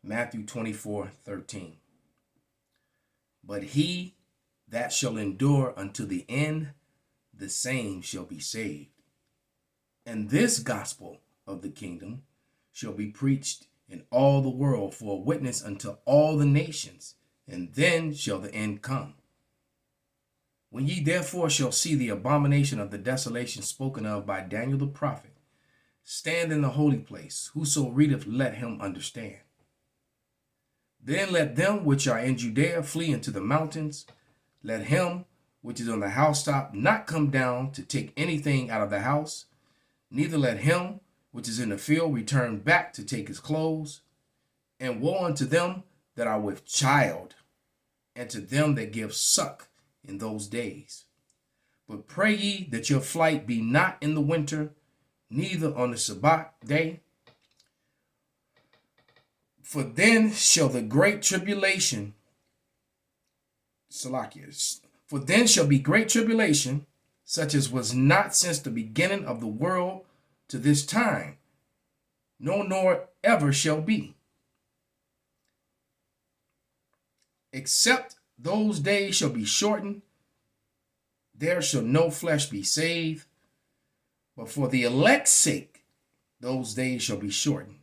Matthew 24:13. But he that shall endure unto the end, the same shall be saved. And this gospel of the kingdom shall be preached in all the world for a witness unto all the nations, and then shall the end come. When ye therefore shall see the abomination of the desolation spoken of by Daniel the prophet, stand in the holy place, whoso readeth, let him understand. Then let them which are in Judea flee into the mountains. Let him which is on the housetop not come down to take anything out of the house, neither let him which is in the field return back to take his clothes. And woe unto them that are with child, and to them that give suck in those days. But pray ye that your flight be not in the winter, neither on the Sabbath day. For then shall the great tribulation, for then shall be great tribulation, such as was not since the beginning of the world to this time, no nor ever shall be. Except those days shall be shortened, there shall no flesh be saved, but for the elect's sake, those days shall be shortened.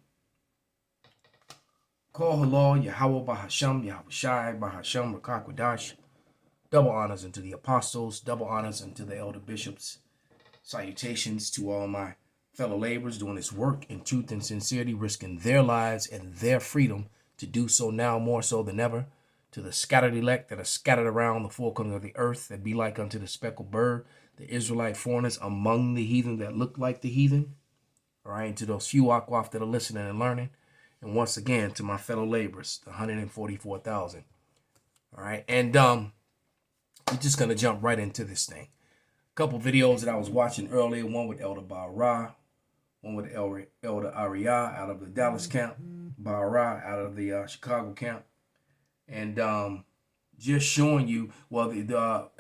Call halal, Yahweh Bahasham, Yahweh Shai, Bahasham, Rakakwadash. Double honors unto the apostles, double honors unto the elder bishops. Salutations to all my fellow laborers doing this work in truth and sincerity, risking their lives and their freedom to do so now more so than ever. To the scattered elect that are scattered around the four corners of the earth, that be like unto the speckled bird, the Israelite foreigners among the heathen that look like the heathen. All right, and to those few akwaf that are listening and learning. And once again, to my fellow laborers, the 144,000. All right, and we're just going to jump right into this thing. A couple videos that I was watching earlier, one with Elder Bara, one with Elder Ariyah out of the Dallas camp, Bara out of the Chicago camp. And just showing you, well, the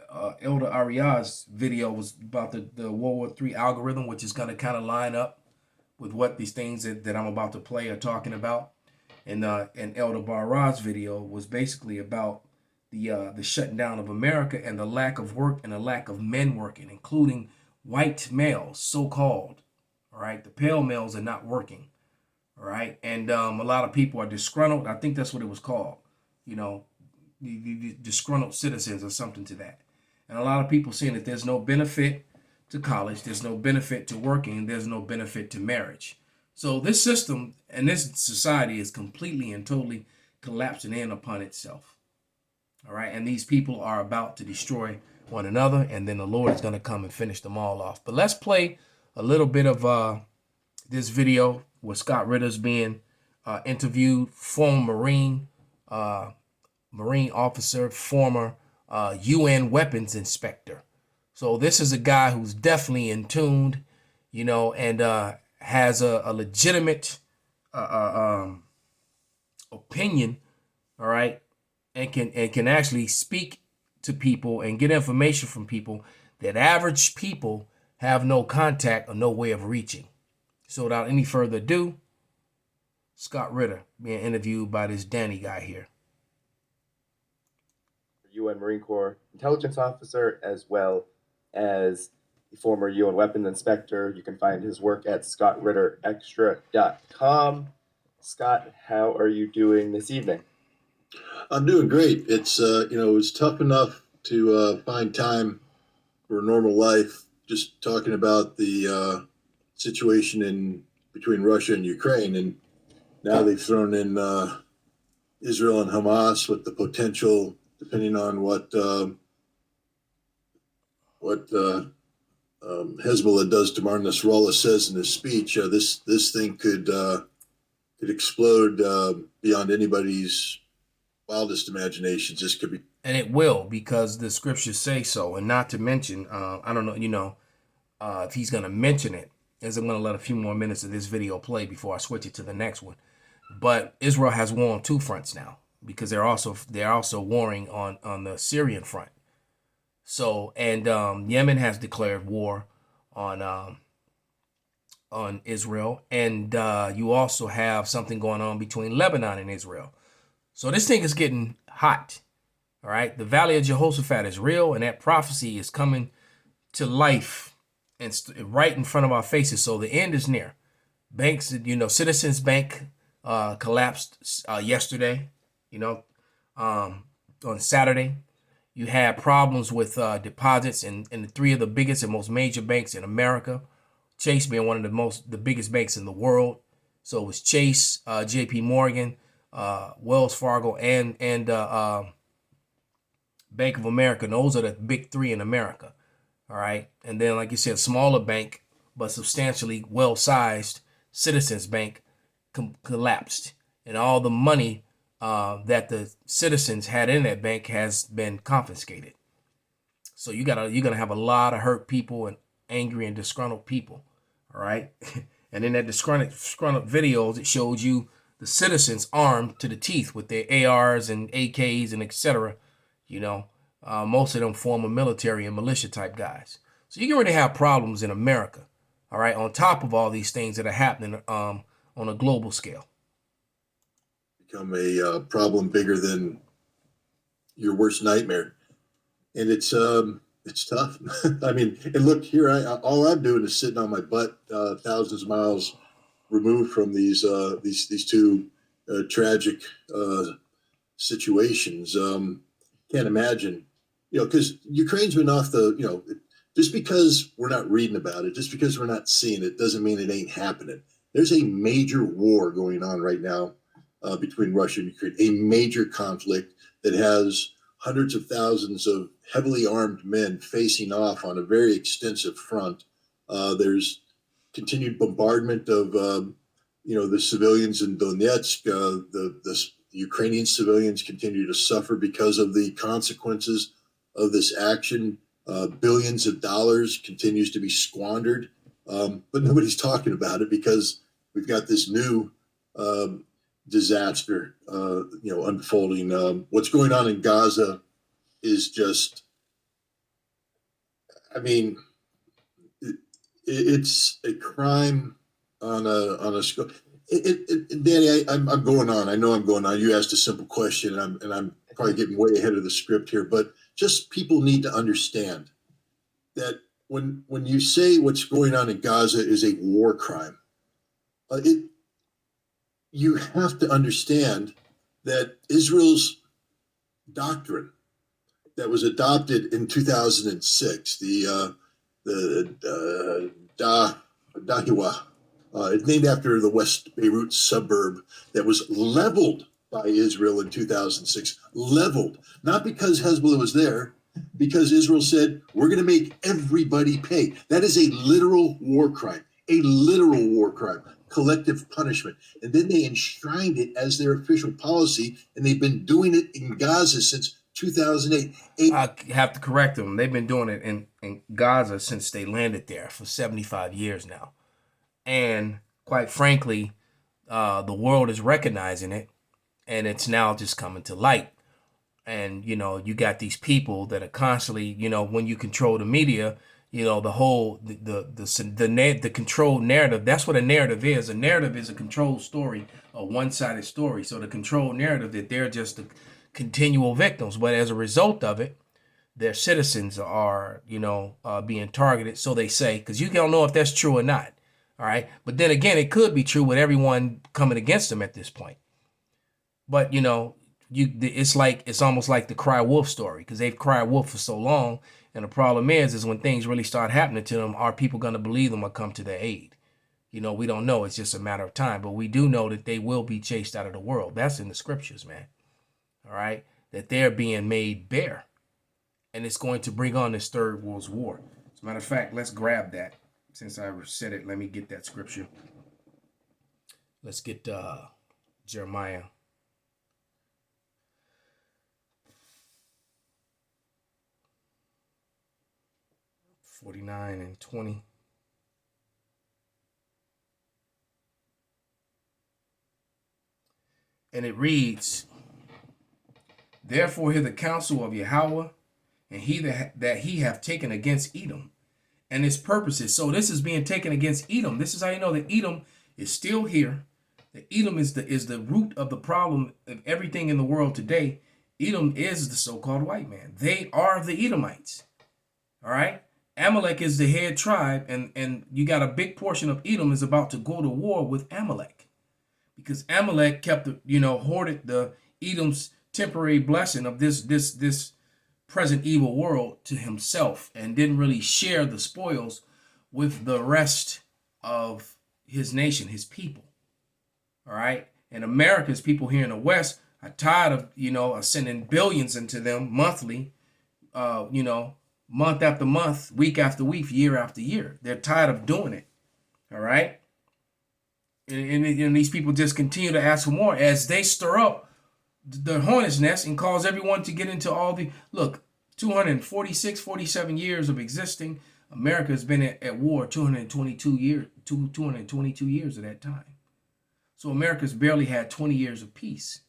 Elder Ariyah's video was about the World War III algorithm, which is going to kind of line up with what these things that I'm about to play are talking about. And Elder Bara's video was basically about the shutting down of America and the lack of work and the lack of men working, including white males, so-called. All right, the pale males are not working. All right, and a lot of people are disgruntled. I think that's what it was called. You know, the disgruntled citizens or something to that. And a lot of people saying that there's no benefit to college, there's no benefit to working, there's no benefit to marriage. So this system and this society is completely and totally collapsing in upon itself. All right, and these people are about to destroy one another, and then the Lord is going to come and finish them all off. But let's play a little bit of this video where Scott Ritter's being interviewed, former Marine officer, former UN weapons inspector. So this is a guy who's definitely in tune, you know, and has a legitimate opinion, all right, and can actually speak to people and get information from people that average people have no contact or no way of reaching. So without any further ado, Scott Ritter being interviewed by this Danny guy here. UN Marine Corps intelligence officer, as well as the former UN weapons inspector. You can find his work at scottritterextra.com. Scott, how are you doing this evening? I'm doing great. It's it's tough enough to find time for a normal life. Just talking about the situation between Russia and Ukraine, and now they've thrown in Israel and Hamas with the potential, depending on what Hezbollah does tomorrow. Nasrallah says in his speech, this thing could explode beyond anybody's wildest imaginations. This could be, and it will, because the scriptures say so. And not to mention, I don't know, if he's going to mention it, as I'm going to let a few more minutes of this video play before I switch it to the next one. But Israel has war on two fronts now, because they're also warring on the Syrian front. So, and Yemen has declared war on on Israel, and you also have something going on between Lebanon and Israel. So this thing is getting hot. All right, the Valley of Jehoshaphat is real, and that prophecy is coming to life and right in front of our faces. So the end is near. Banks, Citizens Bank collapsed yesterday. On Saturday, you had problems with deposits in three of the biggest and most major banks in America. Chase being one of the biggest banks in the world. So it was Chase, J.P. Morgan, Wells Fargo, and Bank of America. And those are the big three in America. All right. And then, like you said, smaller bank, but substantially well-sized Citizens Bank collapsed. And all the money that the citizens had in that bank has been confiscated. So you're gonna have a lot of hurt people and angry and disgruntled people. All right. And in that disgruntled videos, it showed you the citizens armed to the teeth with their ARs and AKs and etc. Most of them former military and militia type guys. So you're going to have problems in America, all right, on top of all these things that are happening on a global scale. Become a problem bigger than your worst nightmare, and it's tough. I mean, and look here, all I'm doing is sitting on my butt, thousands of miles removed from these two tragic situations. Can't imagine, because Ukraine's been off the, just because we're not reading about it, just because we're not seeing it, doesn't mean it ain't happening. There's a major war going on right now between Russia and Ukraine, a major conflict that has hundreds of thousands of heavily armed men facing off on a very extensive front. There's continued bombardment of, the civilians in Donetsk. The Ukrainian civilians continue to suffer because of the consequences of this action. Billions of dollars continues to be squandered, but nobody's talking about it because we've got this new disaster, unfolding. What's going on in Gaza is just, I mean, it's a crime on a scale. Danny, I'm going on. I know I'm going on. You asked a simple question, and I'm probably getting way ahead of the script here. But just people need to understand that when you say what's going on in Gaza is a war crime, you have to understand that Israel's doctrine that was adopted in 2006, the Dahiwa. It's named after the West Beirut suburb that was leveled by Israel in 2006. Leveled, not because Hezbollah was there, because Israel said, we're going to make everybody pay. That is a literal war crime, collective punishment. And then they enshrined it as their official policy, and they've been doing it in Gaza since 2008. I have to correct them. They've been doing it in Gaza since they landed there for 75 years now. And quite frankly, the world is recognizing it, and it's now just coming to light. And, you got these people that are constantly, when you control the media, the whole, the controlled narrative, that's what a narrative is. A narrative is a controlled story, a one-sided story. So the controlled narrative that they're just the continual victims. But as a result of it, their citizens are, being targeted. So they say, because you don't know if that's true or not. All right. But then again, it could be true with everyone coming against them at this point. But, it's almost like the cry wolf story, because they've cried wolf for so long. And the problem is when things really start happening to them, are people going to believe them or come to their aid? We don't know. It's just a matter of time. But we do know that they will be chased out of the world. That's in the scriptures, man. All right. That they're being made bare. And it's going to bring on this third world war. As a matter of fact, let's grab that. Since I said it, let me get that scripture. Let's get Jeremiah. (49 and 20). And it reads, "Therefore hear the counsel of Yahweh, and he that he hath taken against Edom, and its purposes. So this is being taken against Edom. This is how you know that Edom is still here. That Edom is the root of the problem of everything in the world today. Edom is the so-called white man. They are the Edomites. All right. Amalek is the head tribe, and you got a big portion of Edom is about to go to war with Amalek, because Amalek kept hoarded the Edom's temporary blessing of this present evil world to himself, and didn't really share the spoils with the rest of his nation, his people. All right. And America's people here in the West are tired of sending billions into them monthly, month after month, week after week, year after year. They're tired of doing it. All right. And these people just continue to ask for more as they stir up the hornet's nest and cause everyone to get into all the, look, 246, 47 years of existing. America has been at war 222 years at that time. So America's barely had 20 years of peace.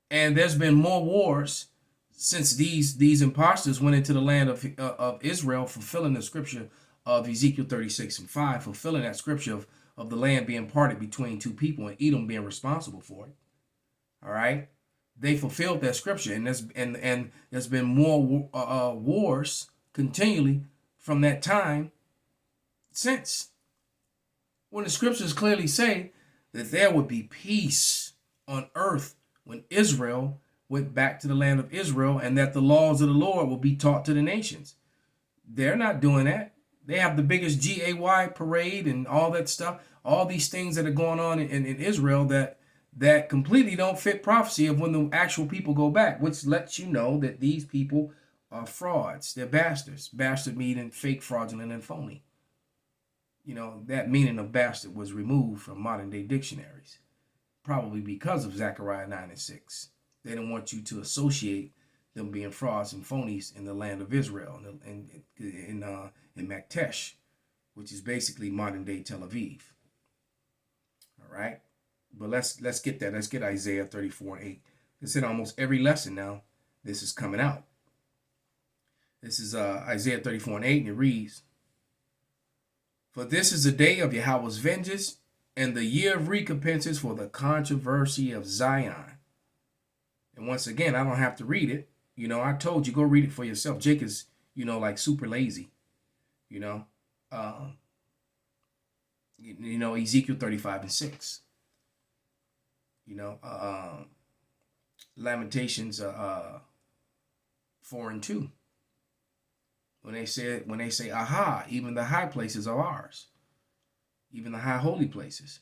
And there's been more wars since these imposters went into the land of Israel, fulfilling the scripture of Ezekiel 36:5, fulfilling that scripture of the land being parted between two people and Edom being responsible for it. All right, they fulfilled that scripture, and there's been more wars continually from that time since. When the scriptures clearly say that there would be peace on earth when Israel went back to the land of Israel, and that the laws of the Lord will be taught to the nations. They're not doing that. They have the biggest GAY parade and all that stuff, all these things that are going on in Israel that completely don't fit prophecy of when the actual people go back, which lets you know that these people are frauds. They're bastards. Bastard meaning fake, fraudulent, and phony. That meaning of bastard was removed from modern day dictionaries, probably because of Zechariah 9:6. They don't want you to associate them being frauds and phonies in the land of Israel, in Maktesh, which is basically modern day Tel Aviv. All right, but let's get that. Let's get Isaiah 34:8. It's in almost every lesson now. This is coming out. This is Isaiah 34:8, and it reads, "For this is the day of Yahweh's vengeance, and the year of recompenses for the controversy of Zion." And once again, I don't have to read it. I told you, go read it for yourself. Jake is, like super lazy. Ezekiel 35:6. Lamentations 4:2. When they say, aha, even the high places are ours. Even the high holy places.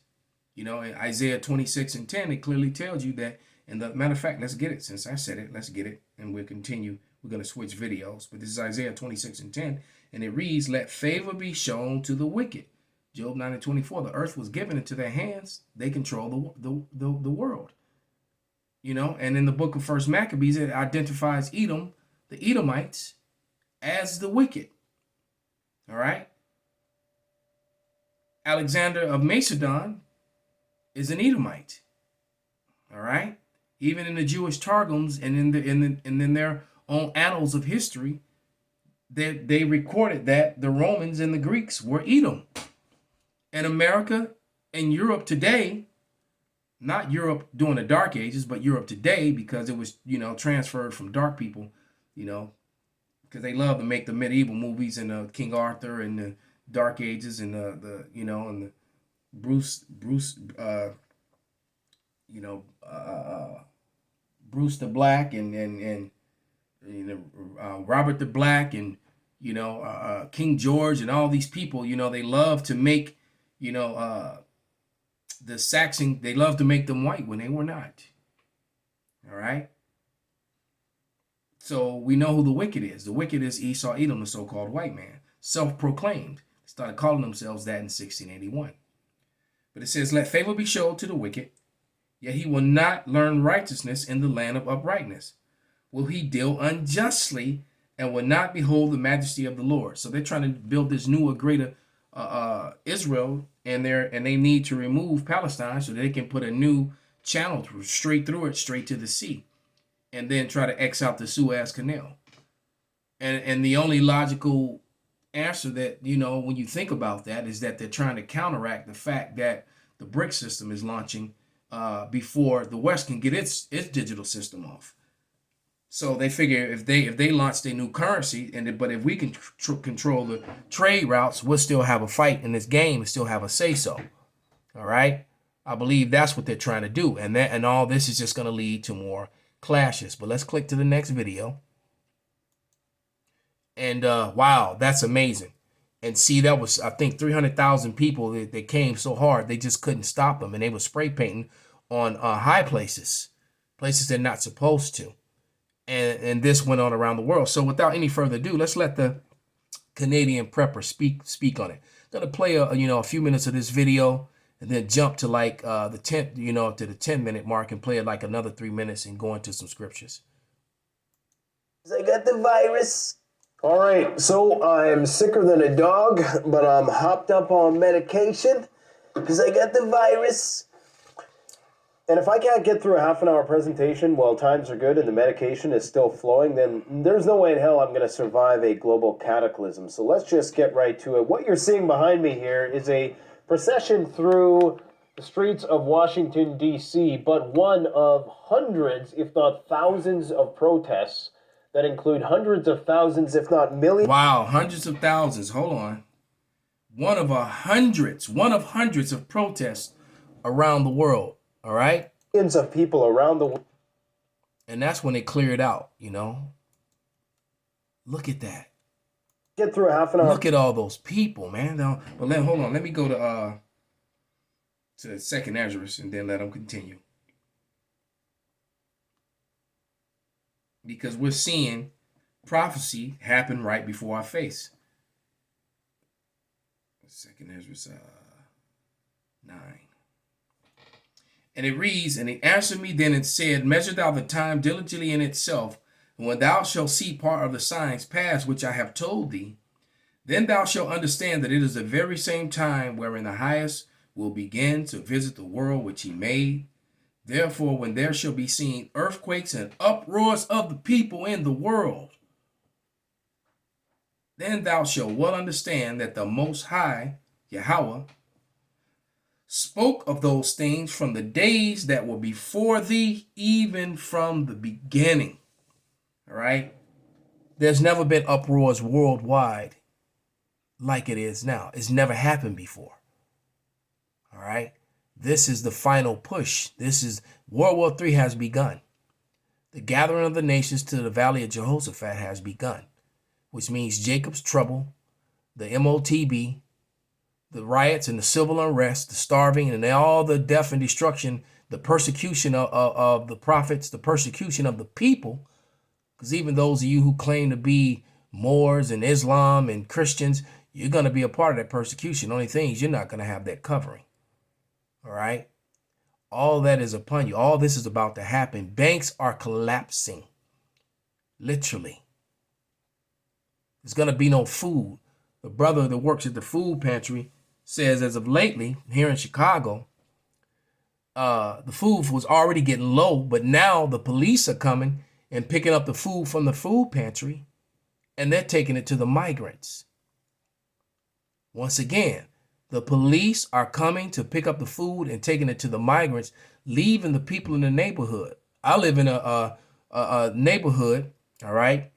In Isaiah 26:10, it clearly tells you that. And the matter of fact, let's get it. Since I said it, let's get it. And we'll continue. We're going to switch videos. But this is Isaiah 26:10. And it reads, "Let favor be shown to the wicked." Job 9:24. The earth was given into their hands. They control the world. And in the book of First Maccabees, it identifies Edom, the Edomites, as the wicked. All right. Alexander of Macedon is an Edomite. All right. Even in the Jewish Targums and in their own annals of history, they recorded that the Romans and the Greeks were Edom. And America and Europe today, not Europe during the Dark Ages, but Europe today, because it was, transferred from dark people, because they love to make the medieval movies and King Arthur and the Dark Ages and and the Bruce Bruce the Black and Robert the Black and King George and all these people. They love to make the Saxon. They love to make them white when they were not. All right. So we know who the wicked is. The wicked is Esau Edom, the so-called white man, self-proclaimed. Started calling themselves that in 1681. But it says, "Let favor be showed to the wicked, yet he will not learn righteousness in the land of uprightness. Will he deal unjustly and will not behold the majesty of the Lord." So they're trying to build this newer, greater Israel, and they need to remove Palestine so they can put a new channel straight through it, straight to the sea, and then try to X out the Suez Canal. And the only logical answer that, when you think about that, is that they're trying to counteract the fact that the BRIC system is launching before the West can get its digital system off. So they figure if they launch their new currency, but if we can control the trade routes, we'll still have a fight in this game and still have a say so. All right, I believe that's what they're trying to do, and all this is just going to lead to more clashes. But let's click to the next video. And wow, that's amazing. And see, that was, I think, 300,000 people that came so hard they just couldn't stop them, and they were spray painting on high places they're not supposed to. And this went on around the world. So without any further ado, let's let the Canadian prepper speak on it. I'm gonna play a few minutes of this video, and then jump to like the 10-minute mark, and play it like another 3 minutes and go into some scriptures. I got the virus. All right, so I'm sicker than a dog, but I'm hopped up on medication because I got the virus. And if I can't get through a half-an-hour presentation while times are good and the medication is still flowing, then there's no way in hell I'm going to survive a global cataclysm. So let's just get right to it. What you're seeing behind me here is a procession through the streets of Washington, D.C., but one of hundreds, if not thousands, of protests that include hundreds of thousands, if not millions. Wow, hundreds of thousands. Hold on. One of hundreds of protests around the world. All right. Millions of people around the world. And that's when they clear it out, Look at that. Get through a half an hour. Look at all those people, man. Now, but hold on. Let me go to 2nd Ezra and then let them continue. Because we're seeing prophecy happen right before our face. 2nd Ezra 9. And it reads, and he answered me then and said, measure thou the time diligently in itself, and when thou shalt see part of the signs pass which I have told thee, then thou shalt understand that it is the very same time wherein the highest will begin to visit the world which he made. Therefore, when there shall be seen earthquakes and uproars of the people in the world, then thou shalt well understand that the Most High, Yahweh, spoke of those things from the days that were before thee, even from the beginning. All right. There's never been uproars worldwide like it is now. It's never happened before. All right. This is the final push. This is World War III has begun. The gathering of the nations to the valley of Jehoshaphat has begun, which means Jacob's trouble, the MOTB, the riots and the civil unrest, the starving, and all the death and destruction, the persecution of the prophets, the persecution of the people. Because even those of you who claim to be Moors and Islam and Christians, you're going to be a part of that persecution. The only thing is you're not going to have that covering. All right. All that is upon you. All this is about to happen. Banks are collapsing. Literally. There's going to be no food. The brother that works at the food pantry says as of lately here in Chicago, the food was already getting low, but now the police are coming and picking up the food from the food pantry, and they're taking it to the migrants. Once again, the police are coming to pick up the food and taking it to the migrants, leaving the people in the neighborhood. I live in a neighborhood, all right,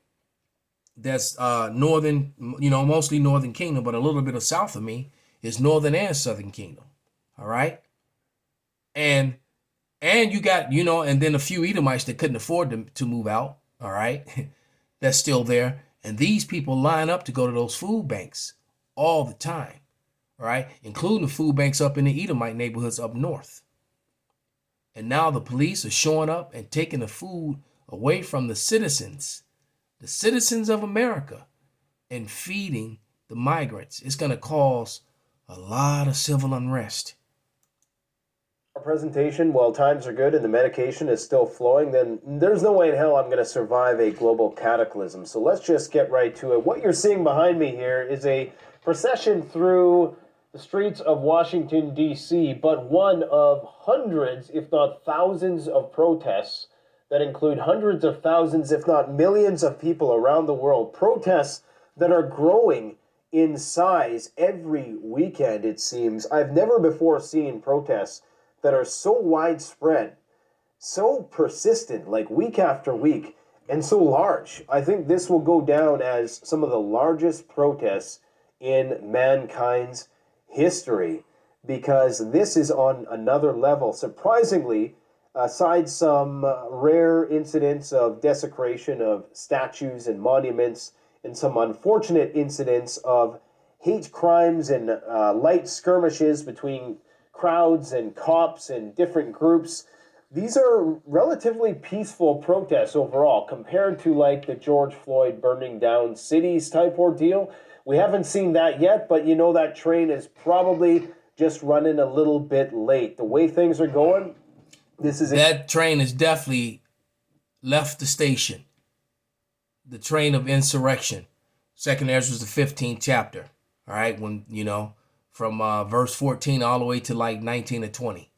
that's northern, mostly Northern Kingdom, but a little bit of south of me is Northern and Southern Kingdom. All right. And you got, and then a few Edomites that couldn't afford to move out. All right. That's still there. And these people line up to go to those food banks all the time. All right. Including the food banks up in the Edomite neighborhoods up north. And now the police are showing up and taking the food away from the citizens of America, and feeding the migrants. It's going to cause a lot of civil unrest. Our presentation, while times are good and the medication is still flowing, then there's no way in hell I'm going to survive a global cataclysm. So let's just get right to it. What you're seeing behind me here is a procession through the streets of Washington, D.C., but one of hundreds, if not thousands, of protests that include hundreds of thousands, if not millions, of people around the world. Protests that are growing in size every weekend, it seems. I've never before seen protests that are so widespread, so persistent, like week after week, and so large. I think this will go down as some of the largest protests in mankind's history because this is on another level. Surprisingly, aside some rare incidents of desecration of statues and monuments, and some unfortunate incidents of hate crimes and light skirmishes between crowds and cops and different groups, these are relatively peaceful protests overall compared to like the George Floyd burning down cities type ordeal. We haven't seen that yet, but you know that train is probably just running a little bit late. The way things are going, this is that train has definitely left the station. The train of insurrection. Second Ezra was the 15th chapter. All right, when from verse 14 all the way to like 19 or 20,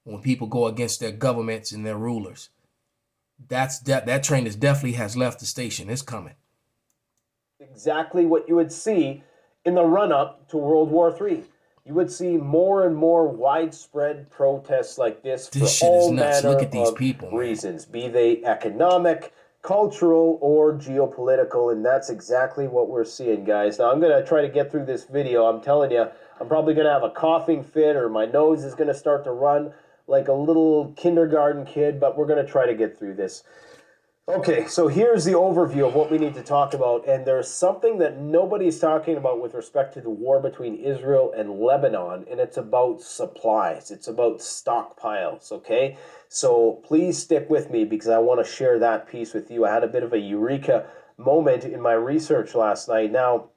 when people go against their governments and their rulers, that train is definitely has left the station. It's coming. exactly what you would see in the run-up to World War III. You would see more and more widespread protests like this for This shit all is nuts. manner Look at these of people, man. reasons, be they economic, cultural, or geopolitical, and that's exactly what we're seeing, guys. Now, I'm going to try to get through this video. I'm telling you, I'm probably going to have a coughing fit or my nose is going to start to run like a little kindergarten kid, but we're going to try to get through this. Okay, so here's the overview of what we need to talk about, and there's something that nobody's talking about with respect to the war between Israel and Lebanon, and it's about supplies. It's about stockpiles, okay? So please stick with me because I want to share that piece with you. I had a bit of a eureka moment in my research last night. Now,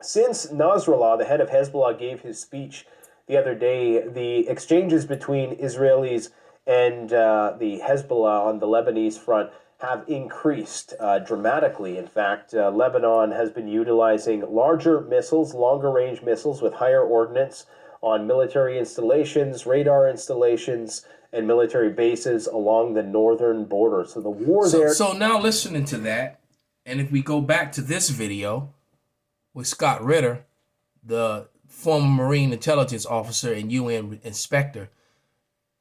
since Nasrallah, the head of Hezbollah, gave his speech the other day, the exchanges between Israelis and the Hezbollah on the Lebanese front have increased dramatically. In fact, Lebanon has been utilizing larger missiles, longer range missiles with higher ordnance on military installations, radar installations, and military bases along the northern border. So the war there... So now listening to that, and if we go back to this video with Scott Ritter, the former Marine intelligence officer and UN inspector,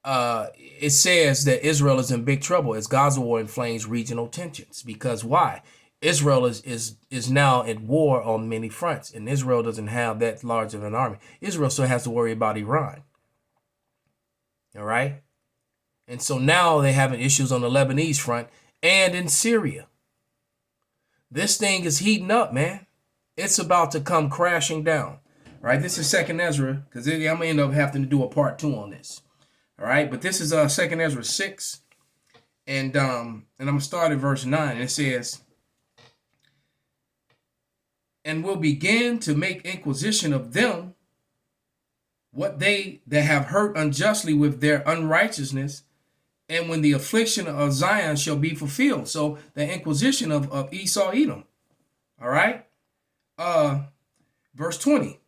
it says that Israel is in big trouble as Gaza war inflames regional tensions. Because why? Israel is now at war on many fronts, and Israel doesn't have that large of an army. Israel still has to worry about Iran. All right? And so now they're having issues on the Lebanese front and in Syria. This thing is heating up, man. It's about to come crashing down. All right? This is Second Ezra, because I'm going to end up having to do a part 2 on this. All right, but this is Second Ezra 6, and I'm gonna start at verse 9. It says, "And will begin to make inquisition of them, what they that have hurt unjustly with their unrighteousness, and when the affliction of Zion shall be fulfilled." So the inquisition of Esau, Edom. All right, verse 20,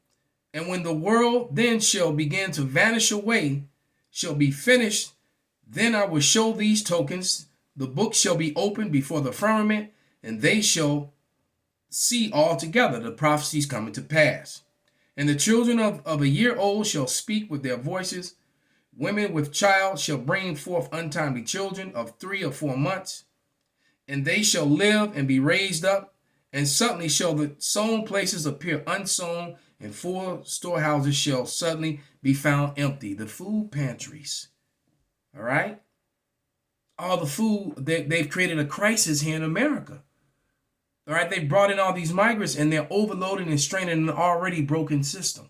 "And when the world then shall begin to vanish away, shall be finished, then I will show these tokens. The book shall be opened before the firmament, and they shall see altogether the prophecies coming to pass. And the children of a year old shall speak with their voices. Women with child shall bring forth untimely children of 3 or 4 months, and they shall live and be raised up. And suddenly shall the sown places appear unsown, and full storehouses shall suddenly be found empty." The food pantries. All right? All the food, they've created a crisis here in America. All right? They brought in all these migrants, and they're overloading and straining an already broken system.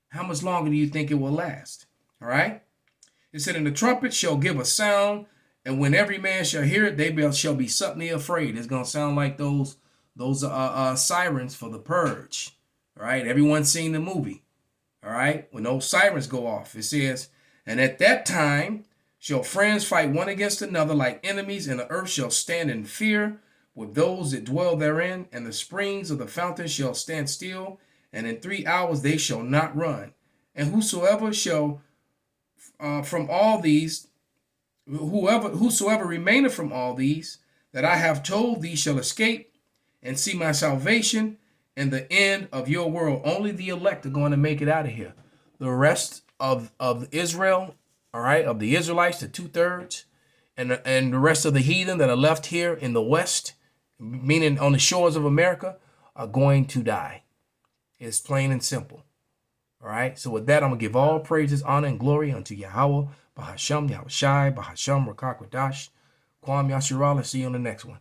How much longer do you think it will last? All right? It said, "And the trumpet shall give a sound, and when every man shall hear it, they shall be suddenly afraid." It's going to sound like those sirens for the purge. All right, everyone's seen the movie. All right, when those sirens go off, it says, "And at that time shall friends fight one against another like enemies, and the earth shall stand in fear with those that dwell therein, and the springs of the fountain shall stand still, and in 3 hours they shall not run. And whosoever shall from all these, whosoever remaineth from all these that I have told thee shall escape and see my salvation, in the end of your world, only the elect are going to make it out of here. The rest of Israel, all right, of the Israelites, the 2/3, and the rest of the heathen that are left here in the West, meaning on the shores of America, are going to die. It's plain and simple. All right. So with that, I'm gonna give all praises, honor, and glory unto Yahweh, Bahasham, Yahushai, Bahasham, Rakakwadash, Kwam Yasharala. See you on the next one.